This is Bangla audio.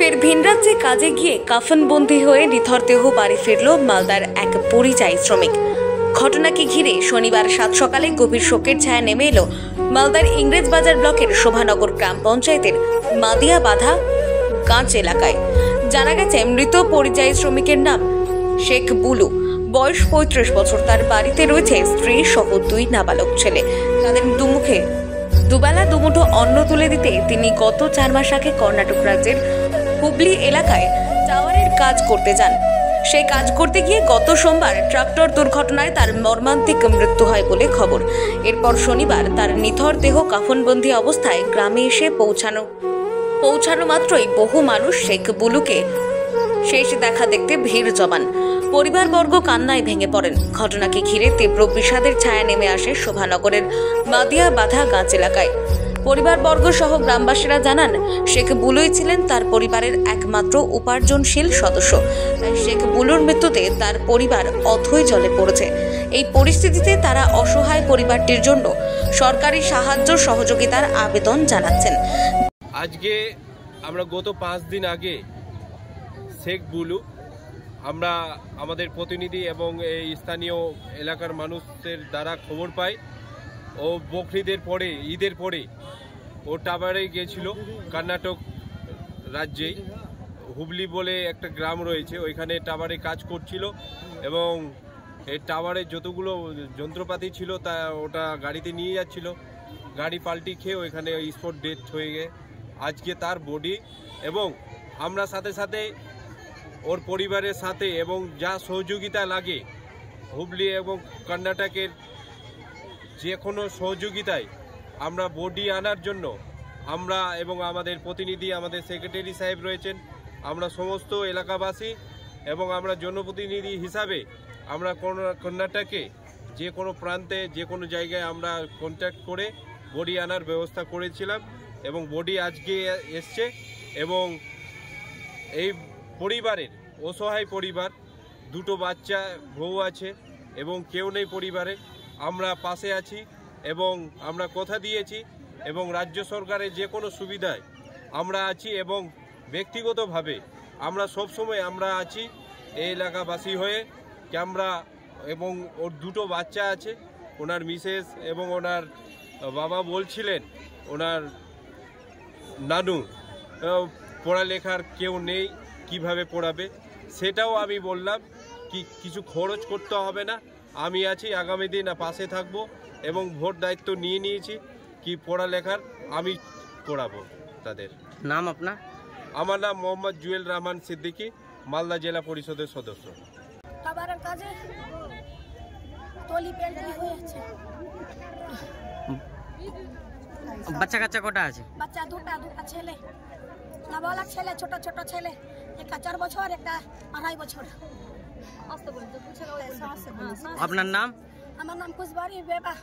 ফের ভিনরাজ্যে কাজে গিয়ে কাফনবন্দি হয়ে নিথর দেহ বাড়ি ফিরল মালদার এক পরিযায়ী শ্রমিক। ঘটনাকে ঘিরে শনিবার সাত সকালে গভীর শোকের ছায়া নেমে এলো মালদার ইংরেজবাজার ব্লকের শোভানগর গ্রাম পঞ্চায়েতের মাদিয়া বাধা গাঁচ এলাকায়। জানা গেছে, মৃত পরিযায়ী শ্রমিকের নাম শেখ বুলু, বয়স ৩৫ বছর। তার বাড়িতে রয়েছে স্ত্রী সহ 2 নাবালক ছেলে। তাদের দুবেলা দুমুঠো অন্ন তুলে দিতে তিনি গত 4 মাস আগে কর্ণাটক রাজ্যের হুবলি এলাকায় টাওয়ারের কাজ করতে যান। সেই কাজ করতে গিয়ে গত সোমবার ট্রাক্টর দুর্ঘটনায় তার মর্মান্তিক মৃত্যু হয় বলে খবর। এরপর শনিবার তার নিথর দেহ কাফনবন্দি অবস্থায় গ্রামে এসে পৌঁছানো মাত্রই বহু মানুষ শেখ বুলুকে শেষ দেখা দেখতে ভিড় জমান। পরিবারবর্গ কান্নায় ভেঙে পড়েন। ঘটনাকে ঘিরে তীব্র বিষাদের ছায়া নেমে আসে শোভানগরের মাদিয়া বাধা গাঁচ এলাকায়। পরিবারবর্গ সহ গ্রামবাসীরা জানান, শেখ বুলুই ছিলেন তার পরিবারের একমাত্র উপার্জনশীল সদস্য। তাই শেখ বুলুর মৃত্যুতে তার পরিবার অথৈ জলে পড়েছে। এই পরিস্থিতিতে তারা অসহায় পরিবারটির জন্য সরকারি সাহায্য সহযোগিতার আবেদন জানাচ্ছেন। আজকে আমরা গত 5 দিন আগে শেখ বুলু আমরা আমাদের প্রতিনিধি এবং এই স্থানীয় এলাকার মানুষদের দ্বারা খবর পাই। ও বকরিদের পরে, ঈদের পরে ও টাওয়ারে গিয়েছিল। কর্ণাটক রাজ্যেই হুবলি বলে একটা গ্রাম রয়েছে, ওইখানে টাওয়ারে কাজ করছিল এবং এই টাওয়ারে যতগুলো যন্ত্রপাতি ছিল তা ওটা গাড়িতে নিয়ে যাচ্ছিল। গাড়ি পাল্টি খেয়ে ওইখানে স্পট ডেথ হয়ে গিয়ে আজকে তার বডি, এবং আমরা সাথে সাথে ওর পরিবারের সাথে এবং যা সহযোগিতা লাগে হুবলি এবং কর্ণাটকের যে কোনো সহযোগিতায় আমরা বডি আনার জন্য আমরা এবং আমাদের প্রতিনিধি, আমাদের সেক্রেটারি সাহেব রয়েছেন, আমরা সমস্ত এলাকাবাসী এবং আমরা জনপ্রতিনিধি হিসাবে আমরা কর্ণাটকে যে কোনো প্রান্তে যে কোনো জায়গায় আমরা কন্ট্যাক্ট করে বডি আনার ব্যবস্থা করেছিলাম এবং বডি আজকে এসছে। এবং এই পরিবারের অসহায় পরিবার, 2টো বাচ্চা, বউ আছে এবং কেউ নেই পরিবারে। আমরা পাশে আছি এবং আমরা কথা দিয়েছি এবং রাজ্য সরকারের যে কোনো সুবিধায় আমরা আছি এবং ব্যক্তিগতভাবে আমরা সবসময় আমরা আছি এই এলাকাবাসী হয়ে। আমরা এবং ওর 2টো বাচ্চা আছে, ওনার মিসেস এবং ওনার বাবা বলছিলেন ওনার নানু পড়ালেখার কেউ নেই, কিভাবে পড়াবে, সেটাও আমি বললাম কি কিছু খরচ করতে হবে না, আমি আছি, আগামী দিন পাশে থাকব এবং ভোট দায়িত্ব নিয়ে নিয়েছি কি পড়ালেখার আমি করাবো তাদের। নাম আপনার? আমার নাম মোহাম্মদ জুয়েল রহমান সিদ্দিকী, মালদা জেলা পরিষদের সদস্য। টাওয়ারের কাজে টলি পেন্ট্রি হয়েছে। বাচ্চা কাচ্চা কটা আছে? বাচ্চা দুটা ছেলে, নাবালক ছেলে, ছোট ছোট ছেলে, একটা 4 বছর, একটা 2.5 বছর। আপনার নাম? আমার নাম কুশবাড়ি বেবা।